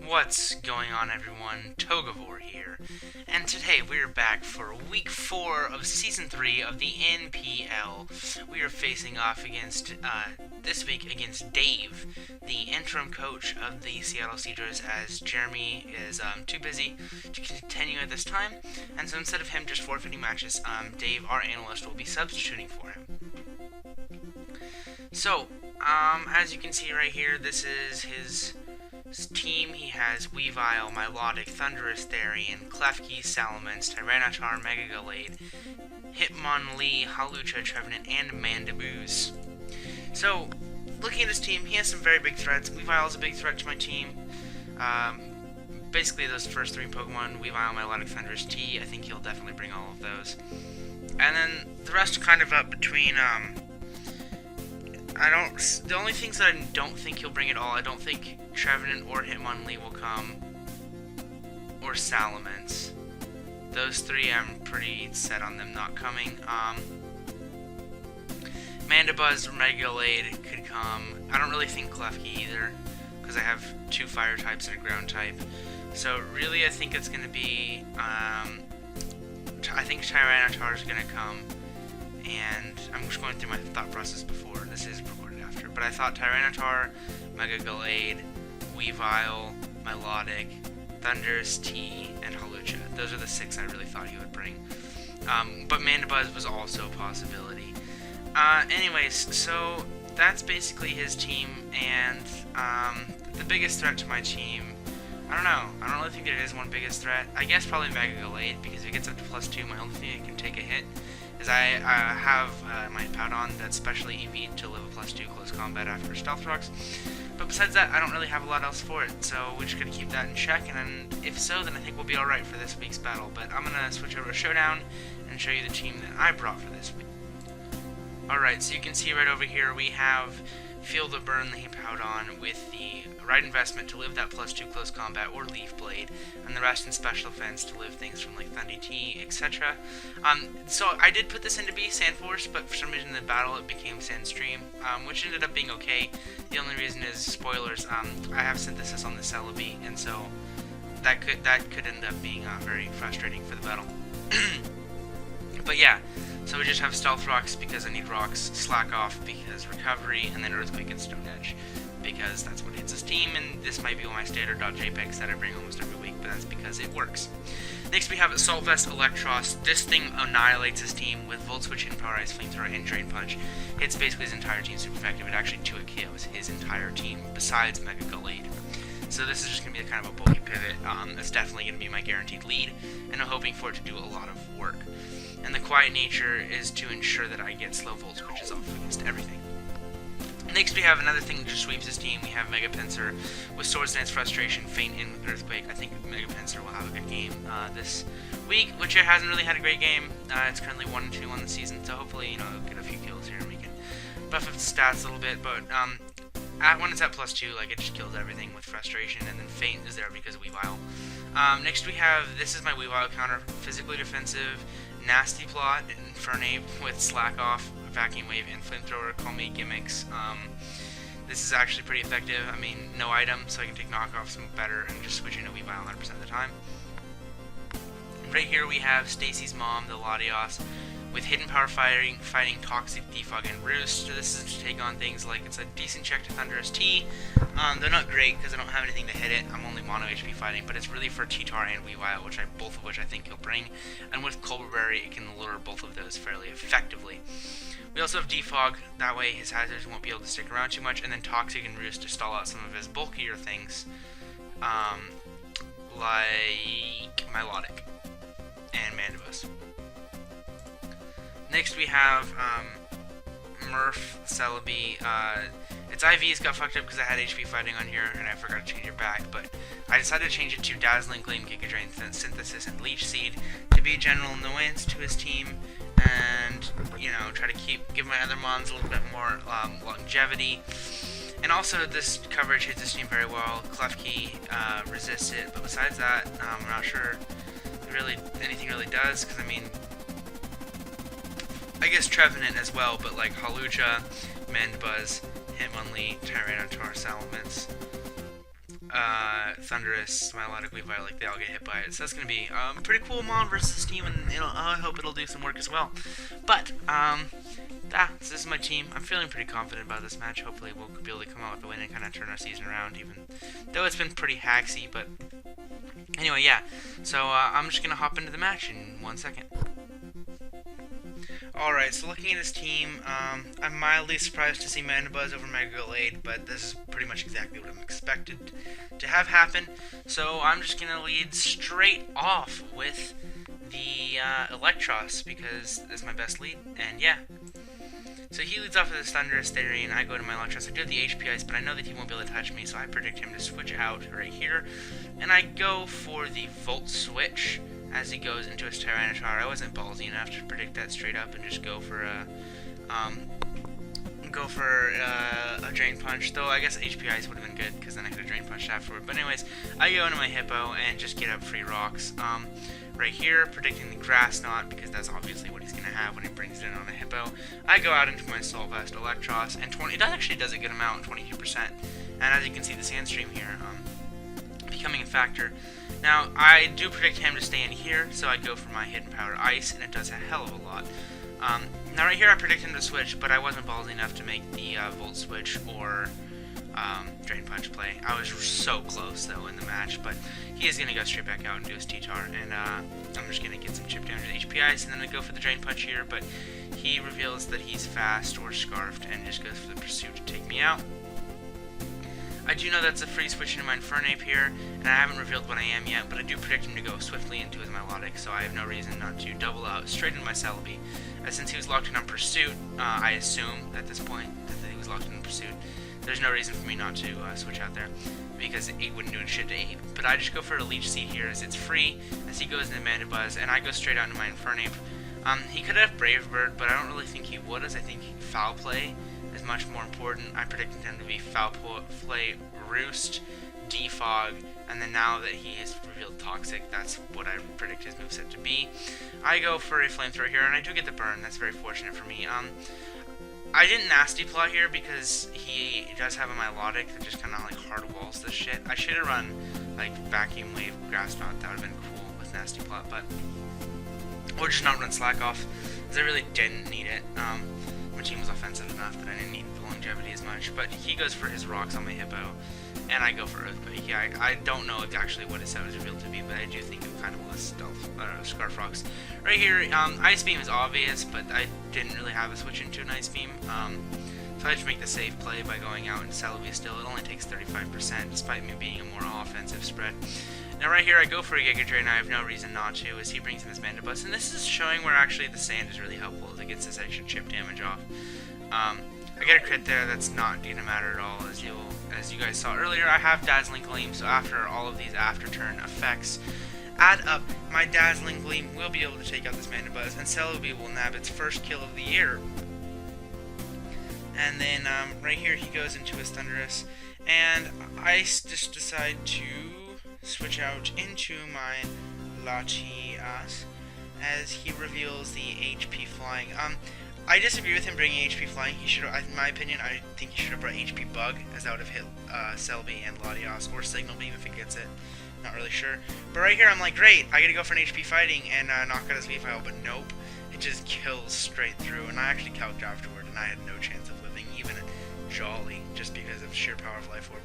What's going on, everyone? Togavor here, and today we're back for week 4 of season 3 of the NPL. We are facing off against, this week against Dave, the interim coach of the Seattle Seadras, as Jeremy is too busy to continue at this time, and so instead of him just forfeiting matches, Dave, our analyst, will be substituting for him. So, as you can see right here, this is his team. He has Weavile, Milotic, Thunderous Therian, Klefki, Salamence, Tyranitar, Megagalade, Hitmonlee, Hawlucha, Trevenant, and Mandiboos. So, looking at his team, he has some very big threats. Weavile is a big threat to my team. Basically, those first 3 Pokemon, Weavile, Milotic, Thunderous, T, I think he'll definitely bring all of those. And then the rest are kind of up between, the only things that I don't think he'll bring at all, I don't think Trevenant or Hitmonlee will come, or Salamence. Those 3, I'm pretty set on them not coming. Mandibuzz or Megalade could come. I don't really think Klefki either, because I have 2 fire types and a ground type. So really, I think it's going to be, I think Tyranitar is going to come. And I'm just going through my thought process before. This is recorded after. But I thought Tyranitar, Megagalade, Weavile, Milotic, Thunderous, T, and Hawlucha. Those are the 6 I really thought he would bring. But Mandibuzz was also a possibility. Anyways, so that's basically his team. And the biggest threat to my team, I don't know. I don't really think there is one biggest threat. I guess probably Megagalade, because if it gets up to +2, my only thing it can take a hit is I have my Powdon that's specially EV'd to live a +2 close combat after Stealth Rocks. But besides that, I don't really have a lot else for it, so we're just going to keep that in check, and if so, then I think we'll be alright for this week's battle. But I'm going to switch over to Showdown and show you the team that I brought for this week. Alright, so you can see right over here we have Feel the Burn the Powdon with the right investment to live that +2 close combat or Leaf Blade, and the rest in special defense to live things from like Thundy T, etc. So I did put this into B Sandforce, but for some reason in the battle it became Sandstream, which ended up being okay. The only reason is, spoilers, I have Synthesis on the Celebi, and so that could end up being very frustrating for the battle. But yeah, so we just have Stealth Rocks because I need rocks, Slack Off because recovery, and then Earthquake and Stone Edge because that's what hits his team, and this might be one of my standard .jpegs that I bring almost every week, but that's because it works. Next we have Assault Vest Electros. This thing annihilates his team with Volt Switch, Improvise, Flamethrower, and Drain Punch. It's basically his entire team super effective. It actually 2-hit KOs his entire team, besides Megagalade. So this is just going to be kind of a bulky pivot. It's definitely going to be my guaranteed lead, and I'm hoping for it to do a lot of work. And the quiet nature is to ensure that I get slow Volt Switches off against everything. Next we have another thing that just sweeps his team. We have Mega Pinsir with Swords Dance, Frustration, Faint, and Earthquake. I think Mega Pinsir will have a good game this week, which it hasn't really had a great game. It's currently 1-2 on the season, so hopefully, it'll get a few kills here and we can buff up the stats a little bit. But when it's at +2, like, it just kills everything with Frustration, and then Faint is there because of Weavile. Next we have, this is my Weavile counter, Physically Defensive, Nasty Plot, Infernape with Slack Off, Vacuum Wave, and Flamethrower. Call me gimmicks. This is actually pretty effective. I mean, no item, so I can take knockoffs better and just switch into Weavile 100% of the time. Right here we have Stacy's mom, the Latios, with Hidden Power Fighting, Toxic, Defog, and Roost. So this is to take on things like, it's a decent check to Thunderous T. They're not great because I don't have anything to hit it. I'm only mono HP fighting, but it's really for T-Tar and Weavile, both of which I think he'll bring. And with Colberberry, it can lure both of those fairly effectively. We also have Defog, that way his hazards won't be able to stick around too much, and then Toxic and Roost to stall out some of his bulkier things, like Milotic and Mandibuzz. Next we have Murph, Celebi. Its IVs got fucked up because I had HP fighting on here and I forgot to change it back, but I decided to change it to Dazzling Gleam, Giga Drain, Synthesis, and Leech Seed to be a general annoyance to his team and, try to give my other mons a little bit more longevity. And also, this coverage hits this team very well. Klefki resists it, but besides that, I'm not sure anything really does, because, I guess Trevenant as well, but like Hawlucha, Mandibuzz, Hitmonlee, Tyranitar, Salamence, Thundurus, Milotic, Weavile, like they all get hit by it. So that's gonna be pretty cool mod versus this team, and I hope it'll do some work as well. But this is my team. I'm feeling pretty confident about this match. Hopefully we'll be able to come out with a win and kind of turn our season around, even though it's been pretty hacksy. But anyway, yeah. So I'm just gonna hop into the match in 1 second. Alright, so looking at his team, I'm mildly surprised to see Mandibuzz over Mega Gallade, but this is pretty much exactly what I'm expected to have happen. So I'm just going to lead straight off with the Electros, because that's my best lead, and yeah. So he leads off with his Thundurus Theory, and I go to my Electros. I do have the HP Ice, but I know that he won't be able to touch me, so I predict him to switch out right here. And I go for the Volt Switch as he goes into his Tyranitar. I wasn't ballsy enough to predict that straight up and just go for a Drain Punch, though I guess HP Ice would have been good, because then I could have Drain Punched afterward. But anyways, I go into my Hippo and just get up free rocks. Right here, predicting the Grass Knot, because that's obviously what he's going to have when he brings it in on a Hippo. I go out into my Assault Vest Electros, and it actually does a good amount, 22%. And as you can see, the Sandstream here, becoming a factor. Now, I do predict him to stay in here, so I go for my Hidden Power Ice, and it does a hell of a lot. Now right here I predict him to switch, but I wasn't ballsy enough to make the Volt Switch or Drain Punch play. I was so close, though, in the match, but he is going to go straight back out and do his T-Tar, and I'm just going to get some chip damage with HP Ice, and then I go for the Drain Punch here, but he reveals that he's fast or scarfed, and just goes for the Pursuit to take me out. I do know that's a free switch into my Infernape here, and I haven't revealed what I am yet, but I do predict him to go swiftly into his Milotic, so I have no reason not to double out straight into my Celebi. Since he was locked in on Pursuit, I assume at this point that he was locked in on Pursuit. There's no reason for me not to switch out there, because it wouldn't do shit to Ape. But I just go for a Leech Seed here, as it's free, as he goes into Mandibuzz, and I go straight out into my Infernape. He could have Brave Bird, but I don't really think he would, as I think Foul Play is much more important. I predicted him to be Foul Play, Roost, Defog, and then now that he has revealed Toxic, that's what I predict his moveset to be. I go for a Flamethrower here, and I do get the burn. That's very fortunate for me. I didn't Nasty Plot here because he does have a Milotic that just kind of like hard walls this shit. I should have run like Vacuum Wave, Grass Knot. That would have been cool with Nasty Plot, but or just not run Slack Off, because I really didn't need it. My team was offensive enough that I didn't need the longevity as much. But he goes for his rocks on my Hippo, and I go for Earthquake. Yeah, I don't know actually what his set was revealed to be, but I do think it kind of was Stealth, Scarf Rocks. Right here, Ice Beam is obvious, but I didn't really have a switch into an Ice Beam. So I just make the safe play by going out and Celebi still. It only takes 35%, despite me being a more offensive spread. Now right here, I go for a Giga Drain. I have no reason not to, as he brings in his Mandibuzz, and this is showing where actually the Sand is really helpful, as it gets this extra chip damage off. I get a crit there. That's not going to matter at all, as you guys saw earlier. I have Dazzling Gleam, so after all of these after-turn effects add up, my Dazzling Gleam will be able to take out this Mandibuzz, and Celebi will nab its first kill of the year. And then right here, he goes into his Thundurus, and I just decide to switch out into my Latias as he reveals the HP Flying. I disagree with him bringing HP Flying. He should, in my opinion, I think he should have brought HP Bug, as that would have hit Celebi and Latias, or Signal Beam if he gets it. Not really sure. But right here, I'm like, great, I gotta go for an HP Fighting and knock out his Weavile, but nope. It just kills straight through, and I actually calced afterward, and I had no chance of living, even Jolly, just because of sheer power of Life Orb.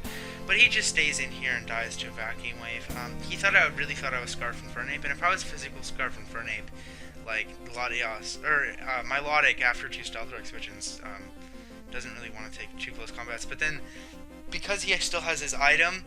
But he just stays in here and dies to a Vacuum Wave. He really thought I was Scarf Infernape, and if I was physical Scarf Infernape, like Latias, or Milotic after 2 Stealth Rock switch-ins, doesn't really want to take 2 close combats, but then, because he still has his item,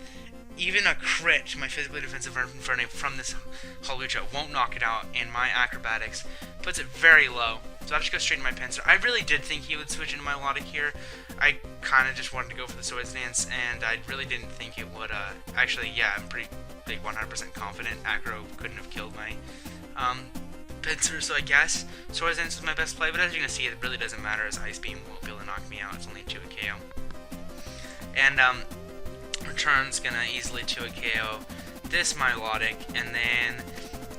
even a crit to my physically defensive Infernape from this Holucha won't knock it out, and my Acrobatics puts it very low. So I just go straight into my Pinsir. I really did think he would switch into my Milotic here. I kind of just wanted to go for the Swords Dance, and I really didn't think it would, actually, yeah, I'm pretty, like, 100% confident Acro couldn't have killed my, Pinsir, so I guess Swords Dance was my best play, but as you can see, it really doesn't matter, as Ice Beam won't be able to knock me out. It's only 2 a KO. And, Return's gonna easily 2 a KO this Milotic, and then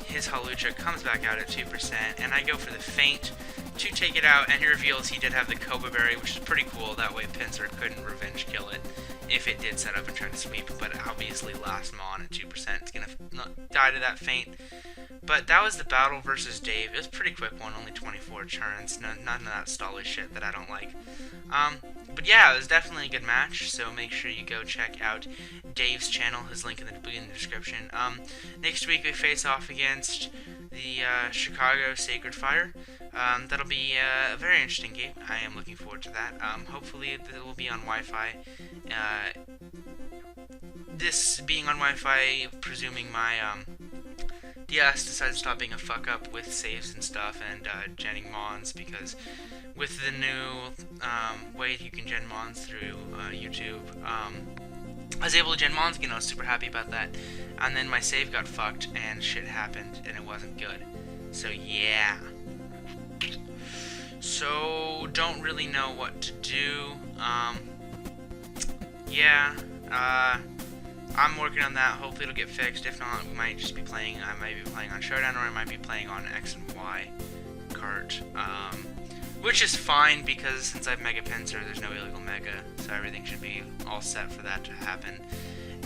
his Halucha comes back out at 2%, and I go for the feint to take it out, and he reveals he did have the Koba Berry, which is pretty cool. That way Pinsir couldn't revenge kill it if it did set up and try to sweep, but obviously last Mon at 2%, it's going to die to that feint. But that was the battle versus Dave. It was a pretty quick one, only 24 turns. None of that stally shit that I don't like. But yeah, it was definitely a good match, so make sure you go check out Dave's channel. His link will be in the description. Next week we face off against the Chicago Sacred Fire. That'll be a very interesting game. I am looking forward to that. Hopefully it will be on Wi-Fi. This being on Wi-Fi, presuming my DS decides to stop being a fuck up with saves and stuff and genning mons, because with the new way you can gen mons through YouTube, I was able to gen mons again. I was super happy about that, and then my save got fucked and shit happened and it wasn't good. So yeah. So don't really know what to do. Yeah. I'm working on that. Hopefully it'll get fixed. If not, we might just be playing. I might be playing on Showdown, or I might be playing on X and Y cart. Which is fine, because since I have Mega Pinsir, there's no illegal Mega, so everything should be all set for that to happen.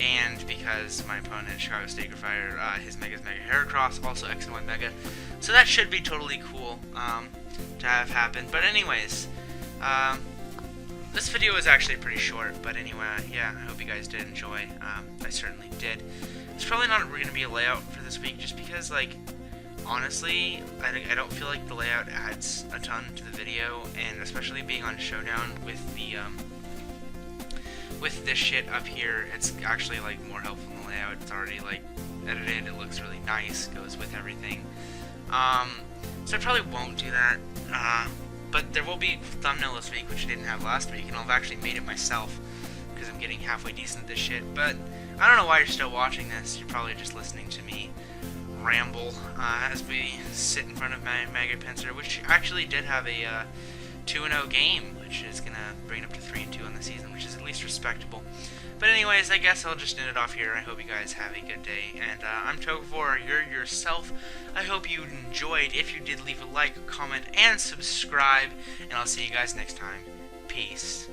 And because my opponent, Chicago Sacred Fire, his Mega is Mega Heracross, also X and Y Mega, so that should be totally cool to have happen. But anyways, this video was actually pretty short, but anyway, yeah, I hope you guys did enjoy. I certainly did. It's probably not going to be a layout for this week, just because, like, honestly, I don't feel like the layout adds a ton to the video, and especially being on Showdown with the, with this shit up here, it's actually, like, more helpful in the layout. It's already, like, edited, it looks really nice, goes with everything. So I probably won't do that, but there will be thumbnail this week, which I didn't have last week, and I've actually made it myself, because I'm getting halfway decent at this shit. But I don't know why you're still watching this. You're probably just listening to me ramble as we sit in front of my Mega Pinsir, which actually did have a 2-0 game, which is going to bring it up to 3-2 on the season, which is at least respectable. But anyways, I guess I'll just end it off here. I hope you guys have a good day, and I'm Togavor, you're yourself. I hope you enjoyed. If you did, leave a like, comment, and subscribe, and I'll see you guys next time. Peace.